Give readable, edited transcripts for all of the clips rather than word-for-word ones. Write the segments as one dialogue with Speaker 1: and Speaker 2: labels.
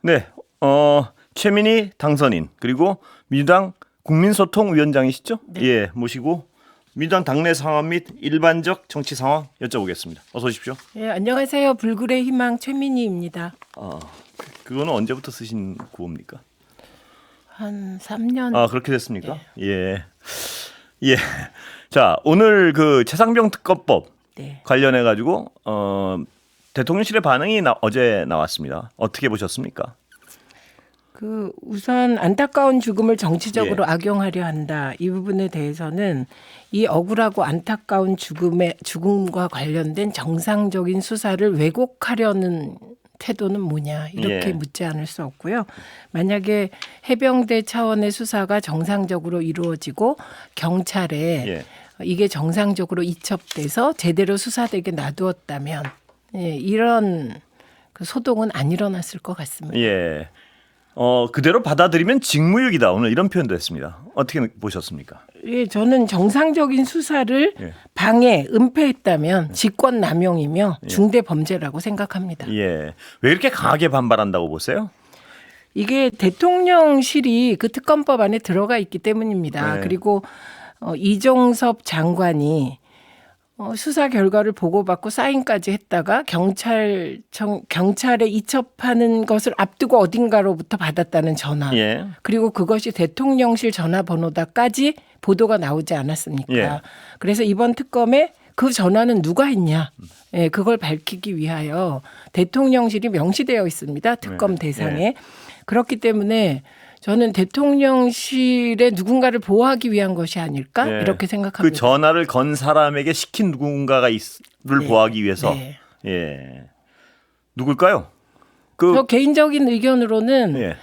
Speaker 1: 네, 최민희 당선인 그리고 민주당 국민소통위원장이시죠?
Speaker 2: 네.
Speaker 1: 예, 모시고 민주당 당내 상황 및 일반적 정치 상황 여쭤보겠습니다. 어서 오십시오.
Speaker 2: 예, 안녕하세요. 불굴의 희망 최민희입니다.
Speaker 1: 그거는 언제부터 쓰신 구호입니까?
Speaker 2: 한 3년.
Speaker 1: 아, 그렇게 됐습니까? 예. 예. 자, 오늘 그 최상병 특검법
Speaker 2: 네.
Speaker 1: 관련해 가지고 대통령실의 반응이 어제 나왔습니다. 어떻게 보셨습니까?
Speaker 2: 우선 안타까운 죽음을 정치적으로 악용하려 한다. 이 부분에 대해서는 이 억울하고 안타까운 죽음과 관련된 정상적인 수사를 왜곡하려는 태도는 뭐냐 이렇게 묻지 않을 수 없고요. 만약에 해병대 차원의 수사가 정상적으로 이루어지고 경찰에 이게 정상적으로 이첩돼서 제대로 수사되게 놔두었다면 이런 그 소동은 안 일어났을 것 같습니다.
Speaker 1: 예. 그대로 받아들이면 직무유기다. 오늘 이런 표현도 했습니다. 어떻게 보셨습니까?
Speaker 2: 예, 저는 정상적인 수사를 방해, 은폐했다면 직권남용이며 중대 범죄라고 생각합니다.
Speaker 1: 예. 왜 이렇게 강하게 반발한다고 보세요?
Speaker 2: 이게 대통령실이 그 특검법 안에 들어가 있기 때문입니다. 그리고 이종섭 장관이 수사 결과를 보고받고 사인까지 했다가 경찰에 이첩하는 것을 앞두고 어딘가로부터 받았다는 전화. 그리고 그것이 대통령실 전화번호다까지 보도가 나오지 않았습니까? 그래서 이번 특검에 그 전화는 누가 했냐? 그걸 밝히기 위하여 대통령실이 명시되어 있습니다. 특검 대상에. 그렇기 때문에 저는 대통령실에 누군가를 보호하기 위한 것이 아닐까 이렇게 생각합니다.
Speaker 1: 그 전화를 건 사람에게 시킨 누군가가 를 보호하기 위해서. 예. 누굴까요?
Speaker 2: 저 개인적인 의견으로는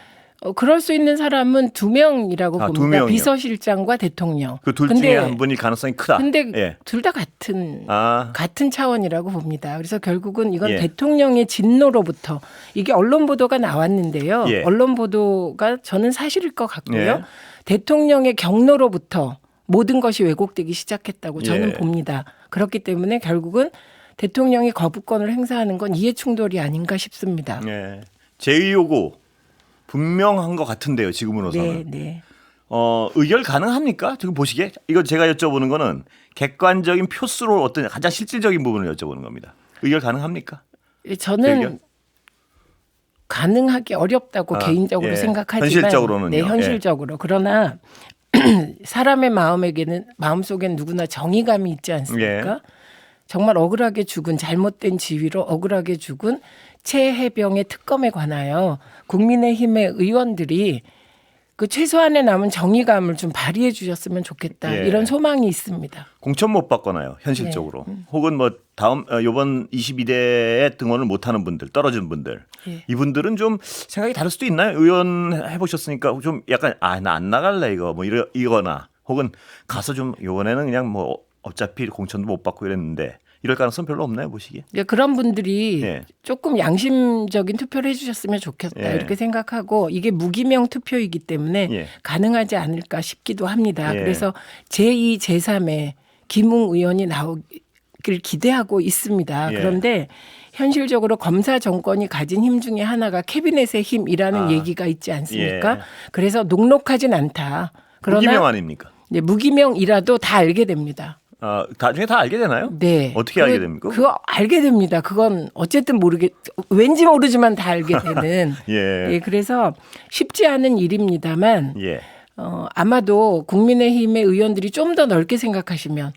Speaker 2: 그럴 수 있는 사람은 2명이라고 봅니다.
Speaker 1: 2명이요.
Speaker 2: 비서실장과 대통령.
Speaker 1: 그 둘 중에 한 분일 가능성이 크다.
Speaker 2: 근데 둘 다 같은 차원이라고 봅니다. 그래서 결국은 이건
Speaker 1: 예.
Speaker 2: 대통령의 진노로부터 이게 언론 보도가 나왔는데요.
Speaker 1: 예.
Speaker 2: 언론 보도가 저는 사실일 것 같고요. 대통령의 경로로부터 모든 것이 왜곡되기 시작했다고 저는 봅니다. 그렇기 때문에 결국은 대통령이 거부권을 행사하는 건 이해충돌이 아닌가 싶습니다.
Speaker 1: 제의 요구 분명한 것 같은데요. 지금으로서는.
Speaker 2: 네.
Speaker 1: 의결 가능합니까? 지금 보시기에 이거 제가 여쭤보는 거는 객관적인 표수로 어떤 가장 실질적인 부분을 여쭤보는 겁니다. 의결 가능합니까?
Speaker 2: 저는
Speaker 1: 의결?
Speaker 2: 가능하기 어렵다고 개인적으로 생각하지만
Speaker 1: 현실적으로는요.
Speaker 2: 현실적으로. 그러나 사람의 마음속에는 누구나 정의감이 있지 않습니까? 정말 억울하게 죽은 잘못된 지위로 억울하게 죽은 최해병의 특검에 관하여 국민의힘의 의원들이 그 최소한의 남은 정의감을 좀 발휘해 주셨으면 좋겠다. 이런 소망이 있습니다.
Speaker 1: 공천 못 받거나요. 현실적으로. 혹은 뭐 다음 이번 22대에 등원을 못하는 분들 떨어진 분들 이분들은 좀 생각이 다를 수도 있나요? 의원 해보셨으니까 좀 약간 나 안 나갈래 이거 뭐 이거나 혹은 가서 좀 이번에는 그냥 뭐 어차피 공천도 못 받고 이랬는데 이럴 가능성 별로 없나요, 보시기에?
Speaker 2: 그런 분들이 조금 양심적인 투표를 해주셨으면 좋겠다 이렇게 생각하고 이게 무기명 투표이기 때문에 가능하지 않을까 싶기도 합니다. 그래서 제2, 제3의 김웅 의원이 나오길 기대하고 있습니다. 그런데 현실적으로 검사 정권이 가진 힘 중에 하나가 캐비넷의 힘이라는 얘기가 있지 않습니까? 그래서 녹록하진 않다. 그러나
Speaker 1: 무기명 아닙니까?
Speaker 2: 무기명이라도 다 알게 됩니다.
Speaker 1: 나중에 다 알게 되나요?
Speaker 2: 네.
Speaker 1: 어떻게 알게 됩니까?
Speaker 2: 그거 알게 됩니다. 그건 어쨌든 왠지 모르지만 다 알게 되는. 그래서 쉽지 않은 일입니다만 아마도 국민의힘의 의원들이 좀 더 넓게 생각하시면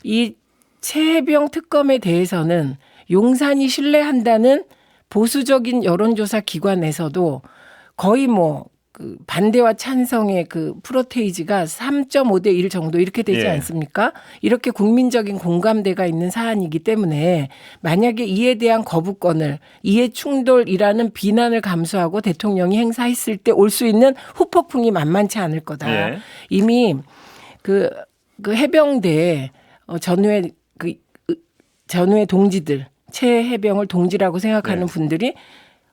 Speaker 2: 이 최해병 특검에 대해서는 용산이 신뢰한다는 보수적인 여론조사 기관에서도 거의 그 반대와 찬성의 그 프로테이지가 3.5대 1 정도 이렇게 되지 않습니까? 이렇게 국민적인 공감대가 있는 사안이기 때문에 만약에 이에 대한 거부권을 이해 충돌이라는 비난을 감수하고 대통령이 행사했을 때 올 수 있는 후폭풍이 만만치 않을 거다. 이미 그 해병대 전후의 동지들 최해병을 동지라고 생각하는 분들이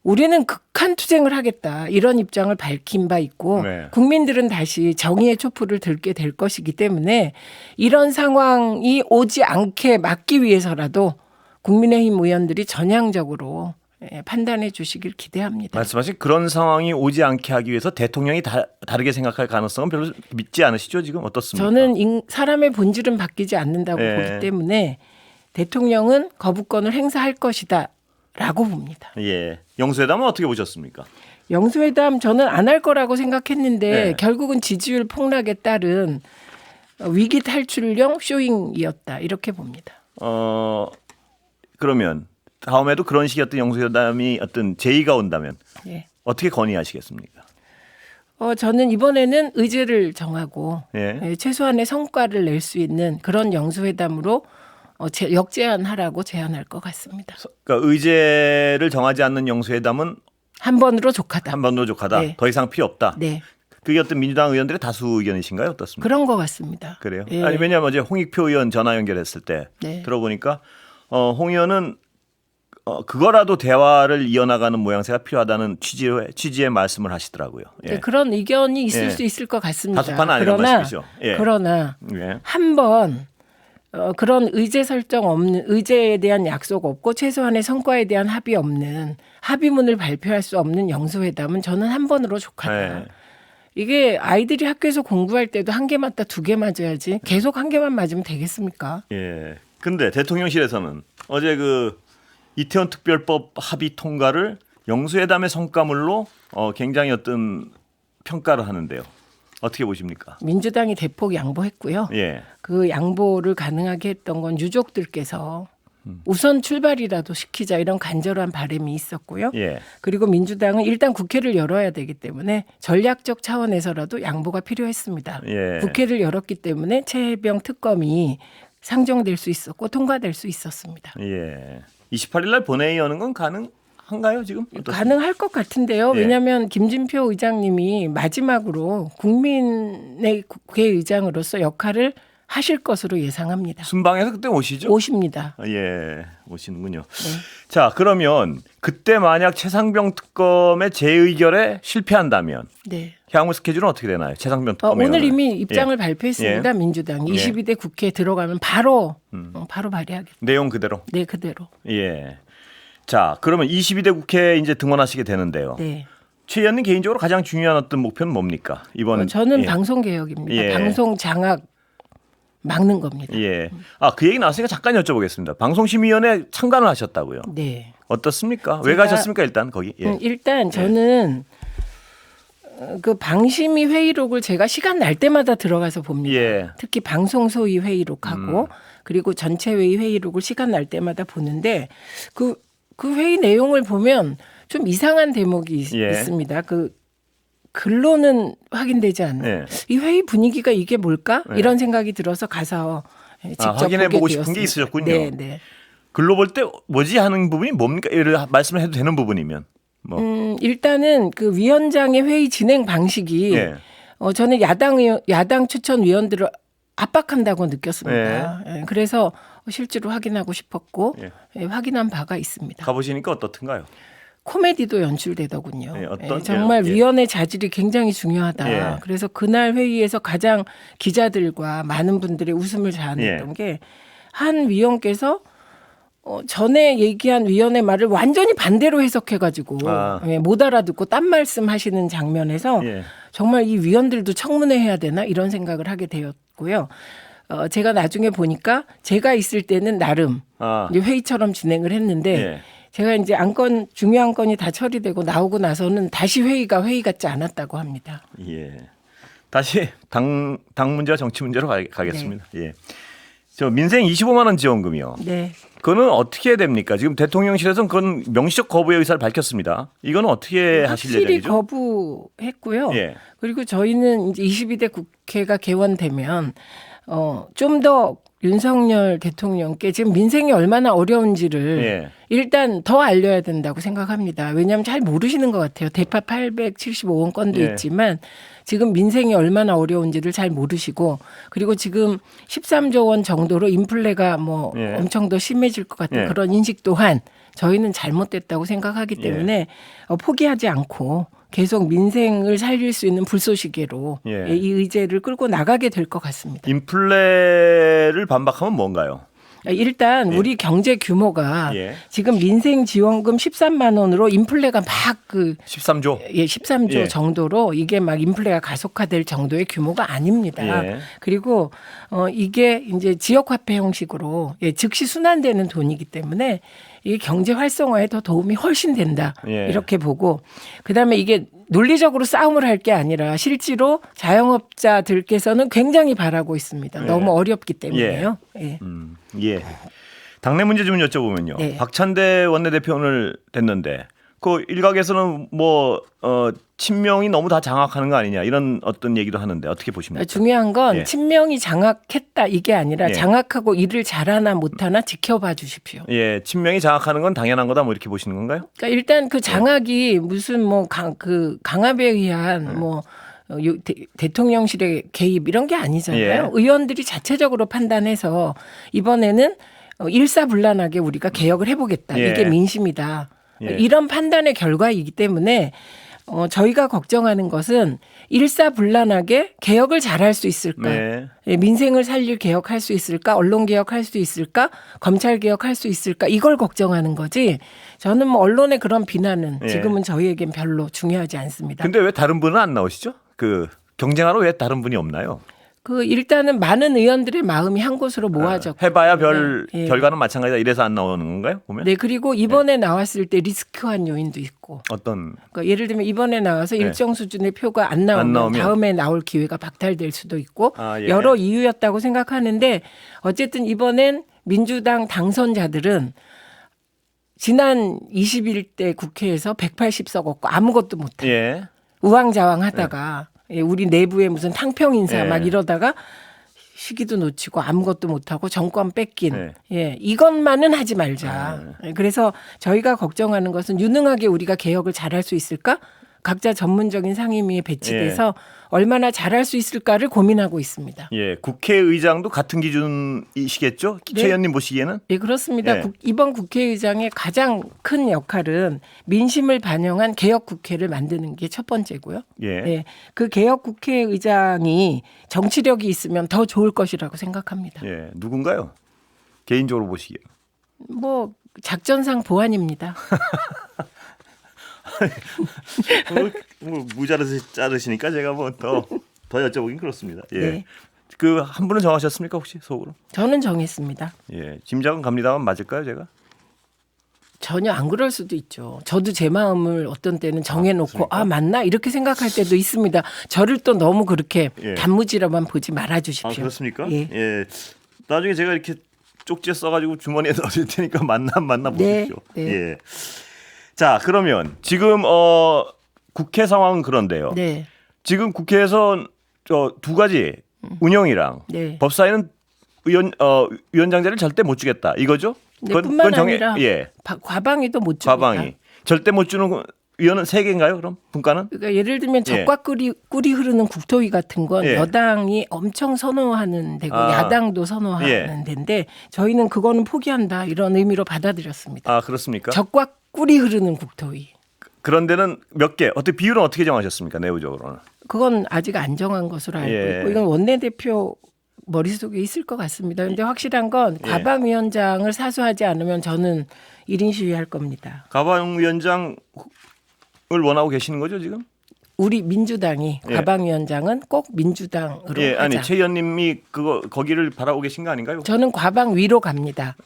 Speaker 2: 우리는 극한 투쟁을 하겠다 이런 입장을 밝힌 바 있고 국민들은 다시 정의의 촛불을 들게 될 것이기 때문에 이런 상황이 오지 않게 막기 위해서라도 국민의힘 의원들이 전향적으로 판단해 주시길 기대합니다.
Speaker 1: 말씀하신 그런 상황이 오지 않게 하기 위해서 대통령이 다르게 생각할 가능성은 별로 믿지 않으시죠? 지금 어떻습니까?
Speaker 2: 저는 사람의 본질은 바뀌지 않는다고 보기 때문에 대통령은 거부권을 행사할 것이다 라고 봅니다.
Speaker 1: 예. 영수회담은 어떻게 보셨습니까?
Speaker 2: 영수회담 저는 안 할 거라고 생각했는데 결국은 지지율 폭락에 따른 위기 탈출용 쇼잉이었다 이렇게 봅니다.
Speaker 1: 그러면 다음에도 그런 식이었던 영수회담이 어떤 제의가 온다면 어떻게 건의하시겠습니까?
Speaker 2: 저는 이번에는 의제를 정하고 최소한의 성과를 낼 수 있는 그런 영수회담으로 역제안하라고 제안할 것 같습니다.
Speaker 1: 그러니까 의제를 정하지 않는 영수회담은
Speaker 2: 한 번으로 족하다.
Speaker 1: 한 번으로 족하다. 더 이상 필요 없다.
Speaker 2: 네.
Speaker 1: 그게 어떤 민주당 의원들의 다수 의견이신가요? 어떻습니까?
Speaker 2: 그런 것 같습니다.
Speaker 1: 그래요? 아니 왜냐하면 어제 홍익표 의원 전화 연결했을 때 들어보니까 홍 의원은 그거라도 대화를 이어나가는 모양새가 필요하다는 취지의 말씀을 하시더라고요.
Speaker 2: 그런 의견이 있을 수 있을 것 같습니다.
Speaker 1: 다소파는 아니라는 말씀이죠.
Speaker 2: 그러나 한 번 그런 의제 설정 없는 의제에 대한 약속 없고 최소한의 성과에 대한 합의 없는 합의문을 발표할 수 없는 영수회담은 저는 한 번으로 족하다. 이게 아이들이 학교에서 공부할 때도 한 개 맞다 두 개 맞아야지 계속 한 개만 맞으면 되겠습니까?
Speaker 1: 예. 근데 대통령실에서는 어제 그 이태원 특별법 합의 통과를 영수회담의 성과물로 굉장히 어떤 평가를 하는데요. 어떻게 보십니까?
Speaker 2: 민주당이 대폭 양보했고요. 그 양보를 가능하게 했던 건 유족들께서 우선 출발이라도 시키자 이런 간절한 바람이 있었고요. 그리고 민주당은 일단 국회를 열어야 되기 때문에 전략적 차원에서라도 양보가 필요했습니다. 국회를 열었기 때문에 최혜병 특검이 상정될 수 있었고 통과될 수 있었습니다.
Speaker 1: 28일 날 본회의 여는 건 가능한가요 지금? 어떻습니까?
Speaker 2: 가능할 것 같은데요. 왜냐하면 김진표 의장님이 마지막으로 국민의 국회의장으로서 역할을 하실 것으로 예상합니다.
Speaker 1: 순방에서 그때 오시죠?
Speaker 2: 오십니다.
Speaker 1: 오시는군요. 자, 그러면 그때 만약 최상병 특검의 재의결에 실패한다면 향후 스케줄은 어떻게 되나요? 최상병 특검
Speaker 2: 오늘 이미 입장을 발표했습니다. 민주당 22대 국회에 들어가면 바로 발의하겠다.
Speaker 1: 내용 그대로?
Speaker 2: 네, 그대로.
Speaker 1: 자, 그러면 22대 국회에 이제 등원하시게 되는데요. 최 의원님 개인적으로 가장 중요한 어떤 목표는 뭡니까? 이번
Speaker 2: 저는 방송 개혁입니다. 방송 장악 막는 겁니다.
Speaker 1: 그 얘기 나왔으니까 잠깐 여쭤보겠습니다. 방송심의위원회 참관을 하셨다고요? 어떻습니까? 왜 가셨습니까? 일단 거기.
Speaker 2: 일단 저는 그 방심위 회의록을 제가 시간 날 때마다 들어가서 봅니다. 특히 방송 소위 회의록하고 그리고 전체 회의 회의록을 시간 날 때마다 보는데 그 회의 내용을 보면 좀 이상한 대목이 있습니다. 그 글로는 확인되지 않는 이 회의 분위기가 이게 뭘까? 이런 생각이 들어서 가서 직접
Speaker 1: 확인해보고
Speaker 2: 보게
Speaker 1: 싶은 게
Speaker 2: 되었습니다.
Speaker 1: 있으셨군요. 글로 볼 때 뭐지 하는 부분이 뭡니까? 말씀을 해도 되는 부분이면.
Speaker 2: 일단은 그 위원장의 회의 진행 방식이 저는 야당 추천 위원들을 압박한다고 느꼈습니다. 그래서 실제로 확인하고 싶었고 확인한 바가 있습니다.
Speaker 1: 가보시니까 어떻든가요?
Speaker 2: 코미디도 연출되더군요.
Speaker 1: 어떤?
Speaker 2: 정말 위원의 자질이 굉장히 중요하다. 그래서 그날 회의에서 가장 기자들과 많은 분들의 웃음을 자아냈던 게 한 위원께서 전에 얘기한 위원의 말을 완전히 반대로 해석해가지고 못 알아듣고 딴 말씀하시는 장면에서 정말 이 위원들도 청문회 해야 되나 이런 생각을 하게 되었고요. 제가 나중에 보니까 제가 있을 때는 나름 이제 회의처럼 진행을 했는데 제가 이제 중요한 건이 다 처리되고 나오고 나서는 다시 회의가 회의 같지 않았다고 합니다.
Speaker 1: 다시 당 문제와 정치 문제로 가겠습니다. 저 민생 25만 원 지원금이요. 그거는 어떻게 됩니까? 지금 대통령실에서는 그건 명시적 거부의 의사를 밝혔습니다. 이거는 어떻게 하실 예정이죠?
Speaker 2: 확실히 거부했고요. 그리고 저희는 이제 22대 국회가 개원되면 좀 더 윤석열 대통령께 지금 민생이 얼마나 어려운지를 일단 더 알려야 된다고 생각합니다. 왜냐하면 잘 모르시는 것 같아요. 대파 875원 건도 있지만 지금 민생이 얼마나 어려운지를 잘 모르시고 그리고 지금 13조 원 정도로 인플레가 엄청 더 심해질 것 같은 그런 인식 또한 저희는 잘못됐다고 생각하기 때문에 포기하지 않고 계속 민생을 살릴 수 있는 불쏘시개로 이 의제를 끌고 나가게 될 것 같습니다.
Speaker 1: 인플레를 반박하면 뭔가요?
Speaker 2: 일단
Speaker 1: 예.
Speaker 2: 우리 경제 규모가
Speaker 1: 예.
Speaker 2: 지금 민생지원금 13만 원으로 인플레가 막
Speaker 1: 13조.
Speaker 2: 예, 13조
Speaker 1: 예.
Speaker 2: 정도로 이게 막 인플레가 가속화될 정도의 규모가 아닙니다.
Speaker 1: 예.
Speaker 2: 그리고 이게 이제 지역화폐 형식으로 즉시 순환되는 돈이기 때문에 이 경제 활성화에 더 도움이 훨씬 된다.
Speaker 1: 예.
Speaker 2: 이렇게 보고 그다음에 이게 논리적으로 싸움을 할 게 아니라 실제로 자영업자들께서는 굉장히 바라고 있습니다.
Speaker 1: 예.
Speaker 2: 너무 어렵기 때문에요. 예.
Speaker 1: 예. 당내 문제 좀 여쭤보면요.
Speaker 2: 네.
Speaker 1: 박찬대 원내대표 오늘 됐는데 그 일각에서는 친명이 너무 다 장악하는 거 아니냐 이런 어떤 얘기도 하는데 어떻게 보십니까?
Speaker 2: 중요한 건
Speaker 1: 예.
Speaker 2: 친명이 장악했다 이게 아니라
Speaker 1: 예.
Speaker 2: 장악하고 일을 잘하나 못하나 지켜봐 주십시오.
Speaker 1: 예, 친명이 장악하는 건 당연한 거다 뭐 이렇게 보시는 건가요?
Speaker 2: 그러니까 일단 그 장악이 무슨 뭐 강압에 의한 대통령실의 개입 이런 게 아니잖아요.
Speaker 1: 예.
Speaker 2: 의원들이 자체적으로 판단해서 이번에는 일사불란하게 우리가 개혁을 해보겠다.
Speaker 1: 예.
Speaker 2: 이게 민심이다.
Speaker 1: 예.
Speaker 2: 이런 판단의 결과이기 때문에 저희가 걱정하는 것은 일사불란하게 개혁을 잘할 수 있을까?
Speaker 1: 네.
Speaker 2: 민생을 살릴 개혁할 수 있을까? 언론 개혁할 수 있을까? 검찰 개혁할 수 있을까? 이걸 걱정하는 거지. 저는 뭐 언론의 그런 비난은
Speaker 1: 예.
Speaker 2: 지금은 저희에겐 별로 중요하지 않습니다.
Speaker 1: 근데 왜 다른 분은 안 나오시죠? 경쟁하러 왜 다른 분이 없나요?
Speaker 2: 일단은 많은 의원들의 마음이 한 곳으로 모아졌고.
Speaker 1: 해봐야
Speaker 2: 예.
Speaker 1: 결과는 마찬가지다 이래서 안 나오는 건가요? 보면
Speaker 2: 네, 그리고 이번에 나왔을 때 리스크한 요인도 있고.
Speaker 1: 어떤
Speaker 2: 그러니까 예를 들면 이번에 나와서 일정 수준의 표가 안 나오면 다음에 나올 기회가 박탈될 수도 있고
Speaker 1: 예.
Speaker 2: 여러 이유였다고 생각하는데 어쨌든 이번엔 민주당 당선자들은 지난 21대 국회에서 180석 얻고 아무것도 못해.
Speaker 1: 예.
Speaker 2: 우왕좌왕하다가 우리 내부에 무슨 탕평 인사
Speaker 1: 예.
Speaker 2: 막 이러다가 시기도 놓치고 아무것도 못하고 정권 뺏긴
Speaker 1: 네.
Speaker 2: 이것만은 하지 말자. 그래서 저희가 걱정하는 것은 유능하게 우리가 개혁을 잘할 수 있을까? 각자 전문적인 상임위에 배치돼서 얼마나 잘할 수 있을까를 고민하고 있습니다.
Speaker 1: 예, 국회의장도 같은 기준이시겠죠?
Speaker 2: 네.
Speaker 1: 최 의원님 보시기에는?
Speaker 2: 예, 그렇습니다.
Speaker 1: 예.
Speaker 2: 이번 국회의장의 가장 큰 역할은 민심을 반영한 개혁 국회를 만드는 게 첫 번째고요.
Speaker 1: 예.
Speaker 2: 그 개혁 국회의장이 정치력이 있으면 더 좋을 것이라고 생각합니다.
Speaker 1: 예, 누군가요? 개인적으로 보시기에.
Speaker 2: 뭐 작전상 보안입니다.
Speaker 1: 자르시니까 제가 뭐 더 여쭤보긴 그렇습니다. 예.
Speaker 2: 네.
Speaker 1: 한 분은 정하셨습니까 혹시 속으로?
Speaker 2: 저는 정했습니다.
Speaker 1: 예, 짐작은 갑니다만 맞을까요 제가?
Speaker 2: 전혀 안 그럴 수도 있죠. 저도 제 마음을 어떤 때는 정해놓고 맞나 이렇게 생각할 때도 있습니다. 저를 또 너무 그렇게 단무지로만 보지 말아주십시오.
Speaker 1: 아, 그렇습니까?
Speaker 2: 예.
Speaker 1: 예. 나중에 제가 이렇게 쪽지에 써가지고 주머니에 넣어줄 테니까 만나 보십시오.
Speaker 2: 네.
Speaker 1: 예. 자, 그러면 지금 국회 상황은 그런데요.
Speaker 2: 네.
Speaker 1: 지금 국회에서 두 가지 운영이랑
Speaker 2: 네.
Speaker 1: 법사위는 위원장제를 절대 못 주겠다 이거죠?
Speaker 2: 네, 뿐만 아니라
Speaker 1: 예.
Speaker 2: 과방위도 못 줍니다.
Speaker 1: 과방위 절대 못 주는 위원은 3개인가요? 그럼 분과는?
Speaker 2: 그러니까 예를 들면 적과 꿀이 흐르는 국토위 같은 건 여당이 엄청 선호하는 데고 야당도 선호하는 데인데 저희는 그거는 포기한다 이런 의미로 받아들였습니다.
Speaker 1: 아, 그렇습니까?
Speaker 2: 적과 꿀이 흐르는 국토위.
Speaker 1: 그런 데는 몇 개? 비율은 어떻게 정하셨습니까? 내부적으로는?
Speaker 2: 그건 아직 안 정한 것으로 알고 있고 이건 원내대표 머릿속에 있을 것 같습니다. 그런데 확실한 건 과방위원장을 사수하지 않으면 저는 1인 시위할 겁니다.
Speaker 1: 과방위원장을 원하고 계시는 거죠 지금?
Speaker 2: 우리 민주당이 과방위원장은 꼭 민주당으로 하자.
Speaker 1: 아니 최 의원님이 거기를 바라고 계신 거 아닌가요?
Speaker 2: 저는 과방위로 갑니다.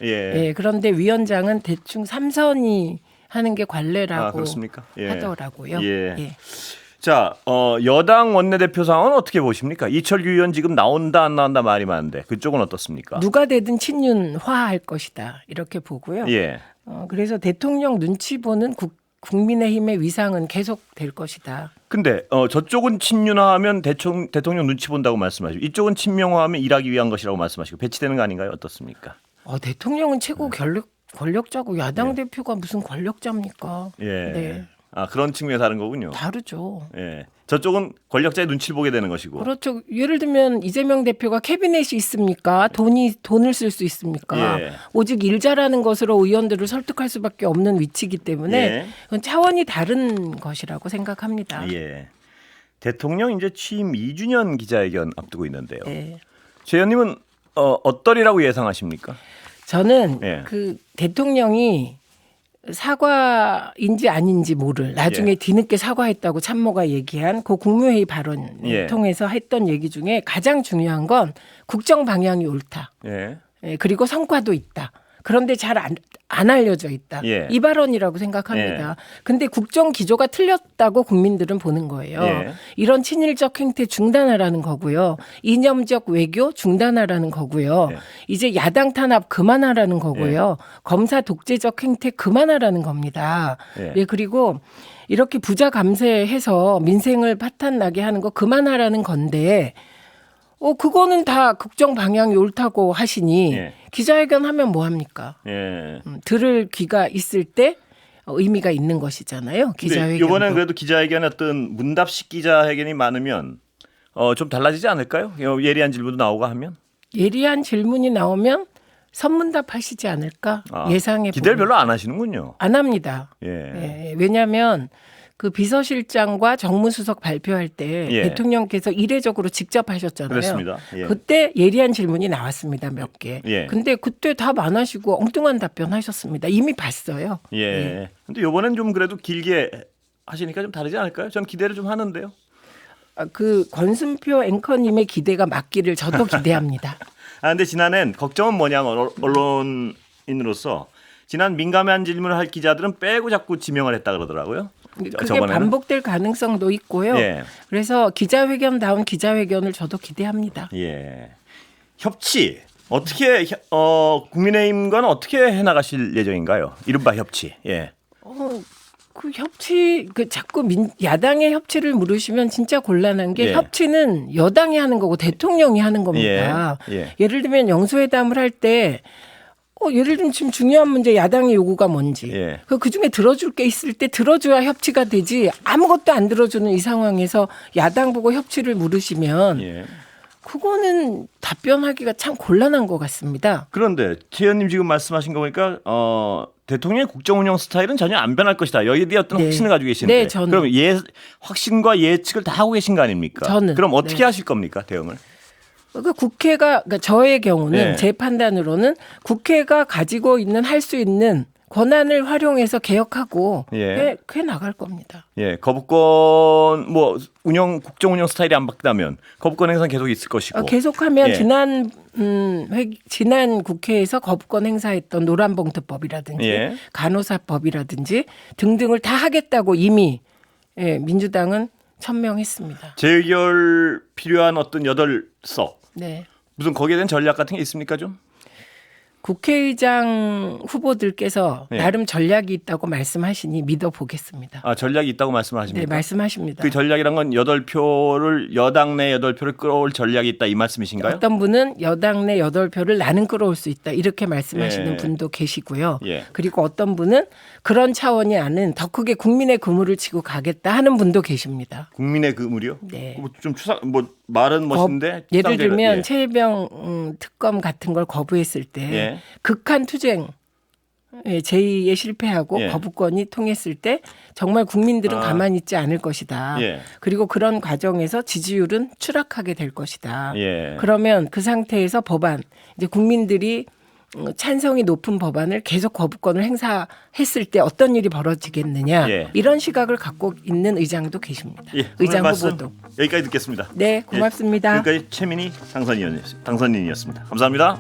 Speaker 2: 그런데 위원장은 대충 3선이 하는 게 관례라고 하더라고요.
Speaker 1: 자, 여당 원내대표 상황은 어떻게 보십니까? 이철규 의원 지금 나온다 안 나온다 말이 많은데 그쪽은 어떻습니까?
Speaker 2: 누가 되든 친윤화할 것이다 이렇게 보고요. 그래서 대통령 눈치 보는 국민의힘의 위상은 계속 될 것이다.
Speaker 1: 근데 저쪽은 친윤화하면 대통령 눈치 본다고 말씀하시고 이쪽은 친명화하면 일하기 위한 것이라고 말씀하시고 배치되는 거 아닌가요? 어떻습니까?
Speaker 2: 대통령은 최고 권력자고 야당 대표가 무슨 권력자입니까?
Speaker 1: 네. 그런 측면에서 다른 거군요.
Speaker 2: 다르죠.
Speaker 1: 저쪽은 권력자의 눈치를 보게 되는 것이고.
Speaker 2: 그렇죠. 예를 들면 이재명 대표가 캐비넷이 있습니까? 돈을 쓸 수 있습니까? 오직 일 잘하는 것으로 의원들을 설득할 수밖에 없는 위치이기 때문에 그건 차원이 다른 것이라고 생각합니다.
Speaker 1: 대통령 이제 취임 2주년 기자회견 앞두고 있는데요. 최 의원님은 어떠리라고 예상하십니까?
Speaker 2: 저는
Speaker 1: 예.
Speaker 2: 그 대통령이 사과인지 아닌지 모를 나중에
Speaker 1: 예.
Speaker 2: 뒤늦게 사과했다고 참모가 얘기한 그 국무회의 발언을
Speaker 1: 예.
Speaker 2: 통해서 했던 얘기 중에 가장 중요한 건 국정 방향이 옳다.
Speaker 1: 예.
Speaker 2: 예, 그리고 성과도 있다. 그런데 잘 안 알려져 있다.
Speaker 1: 예.
Speaker 2: 이 발언이라고 생각합니다. 근데 국정 기조가 틀렸다고 국민들은 보는 거예요.
Speaker 1: 예.
Speaker 2: 이런 친일적 행태 중단하라는 거고요. 이념적 외교 중단하라는 거고요.
Speaker 1: 예.
Speaker 2: 이제 야당 탄압 그만하라는 거고요. 검사 독재적 행태 그만하라는 겁니다.
Speaker 1: 예.
Speaker 2: 예, 그리고 이렇게 부자 감세해서 민생을 파탄나게 하는 거 그만하라는 건데 그거는 다 국정 방향이 옳다고 하시니
Speaker 1: 예.
Speaker 2: 기자회견 하면 뭐 합니까?
Speaker 1: 예.
Speaker 2: 들을 귀가 있을 때 의미가 있는 것이잖아요. 기자회견.
Speaker 1: 이번엔 그래도 기자회견 어떤 문답식 기자회견이 많으면 좀 달라지지 않을까요? 예리한 질문도 나오고 하면
Speaker 2: 예리한 질문이 나오면 선문답 하시지 않을까 예상해
Speaker 1: 기대를
Speaker 2: 보면.
Speaker 1: 별로 안 하시는군요.
Speaker 2: 안 합니다.
Speaker 1: 예.
Speaker 2: 예, 왜냐하면 그 비서실장과 정무수석 발표할 때
Speaker 1: 예.
Speaker 2: 대통령께서 이례적으로 직접 하셨잖아요.
Speaker 1: 그렇습니다. 예.
Speaker 2: 그때 예리한 질문이 나왔습니다. 몇 개.
Speaker 1: 예.
Speaker 2: 근데 그때 답 안 하시고 엉뚱한 답변 하셨습니다. 이미 봤어요.
Speaker 1: 예. 근데 이번엔 좀 그래도 길게 하시니까 좀 다르지 않을까요? 전 기대를 좀 하는데요.
Speaker 2: 그 권순표 앵커님의 기대가 맞기를 저도 기대합니다.
Speaker 1: 근데 지난해는 걱정은 뭐냐면 언론인으로서 지난 민감한 질문을 할 기자들은 빼고 자꾸 지명을 했다 그러더라고요.
Speaker 2: 그게
Speaker 1: 저번에는.
Speaker 2: 반복될 가능성도 있고요.
Speaker 1: 예.
Speaker 2: 그래서 기자회견다운 기자회견을 저도 기대합니다.
Speaker 1: 예. 협치 어떻게 국민의힘과는 어떻게 해나가실 예정인가요? 이른바 협치. 예.
Speaker 2: 그 협치 자꾸 야당의 협치를 물으시면 진짜 곤란한 게
Speaker 1: 예.
Speaker 2: 협치는 여당이 하는 거고 대통령이 하는 겁니다.
Speaker 1: 예.
Speaker 2: 예를 들면 영수회담을 할 때 예를 들면 지금 중요한 문제 야당의 요구가 뭔지
Speaker 1: 예.
Speaker 2: 그 중에 들어줄 게 있을 때 들어줘야 협치가 되지 아무것도 안 들어주는 이 상황에서 야당 보고 협치를 물으시면
Speaker 1: 예.
Speaker 2: 그거는 답변하기가 참 곤란한 것 같습니다.
Speaker 1: 그런데 최 의원님 지금 말씀하신 거 보니까 대통령의 국정 운영 스타일은 전혀 안 변할 것이다. 여기에 대해 어떤
Speaker 2: 네.
Speaker 1: 확신을 가지고 계시는데
Speaker 2: 네, 저는.
Speaker 1: 그럼 확신과 예측을 다 하고 계신 거 아닙니까?
Speaker 2: 저는.
Speaker 1: 그럼 어떻게
Speaker 2: 네.
Speaker 1: 하실 겁니까? 대응을?
Speaker 2: 그러니까 저의 경우는
Speaker 1: 예.
Speaker 2: 제 판단으로는 국회가 가지고 있는 할 수 있는 권한을 활용해서 개혁하고
Speaker 1: 예.
Speaker 2: 해 나갈 겁니다.
Speaker 1: 예, 거부권 국정 운영 스타일이 안 바뀌다면 거부권 행사는 계속 있을 것이고.
Speaker 2: 계속하면
Speaker 1: 예.
Speaker 2: 지난 국회에서 거부권 행사했던 노란봉투법이라든지
Speaker 1: 예.
Speaker 2: 간호사법이라든지 등등을 다 하겠다고 이미 민주당은 천명했습니다.
Speaker 1: 재결 필요한 어떤 8석
Speaker 2: 네.
Speaker 1: 무슨 거기에 대한 전략 같은 게 있습니까 좀?
Speaker 2: 국회의장 후보들께서
Speaker 1: 예.
Speaker 2: 나름 전략이 있다고 말씀하시니 믿어보겠습니다.
Speaker 1: 전략이 있다고 말씀하십니까?
Speaker 2: 네, 말씀하십니다.
Speaker 1: 그 전략이란 건 8표를 여당 내 8표를 끌어올 전략이 있다 이 말씀이신가요?
Speaker 2: 어떤 분은 여당 내 8표를 나는 끌어올 수 있다 이렇게 말씀하시는
Speaker 1: 예.
Speaker 2: 분도 계시고요.
Speaker 1: 예.
Speaker 2: 그리고 어떤 분은 그런 차원이 아닌 더 크게 국민의 그물을 치고 가겠다 하는 분도 계십니다.
Speaker 1: 국민의 그물이요?
Speaker 2: 네.
Speaker 1: 좀 말은 멋인데
Speaker 2: 예를
Speaker 1: 추상적으로-
Speaker 2: 들면
Speaker 1: 예.
Speaker 2: 최혜병 특검 같은 걸 거부했을 때
Speaker 1: 예.
Speaker 2: 극한 투쟁 제의에 실패하고
Speaker 1: 예.
Speaker 2: 거부권이 통했을 때 정말 국민들은 가만히 있지 않을 것이다.
Speaker 1: 예.
Speaker 2: 그리고 그런 과정에서 지지율은 추락하게 될 것이다.
Speaker 1: 예.
Speaker 2: 그러면 그 상태에서 법안 이제 국민들이 찬성이 높은 법안을 계속 거부권을 행사했을 때 어떤 일이 벌어지겠느냐
Speaker 1: 예.
Speaker 2: 이런 시각을 갖고 있는 의장도 계십니다.
Speaker 1: 예,
Speaker 2: 의장
Speaker 1: 오늘 말씀
Speaker 2: 후보도.
Speaker 1: 여기까지 듣겠습니다.
Speaker 2: 네, 고맙습니다.
Speaker 1: 지금까지 최민희 당선인이었습니다. 감사합니다.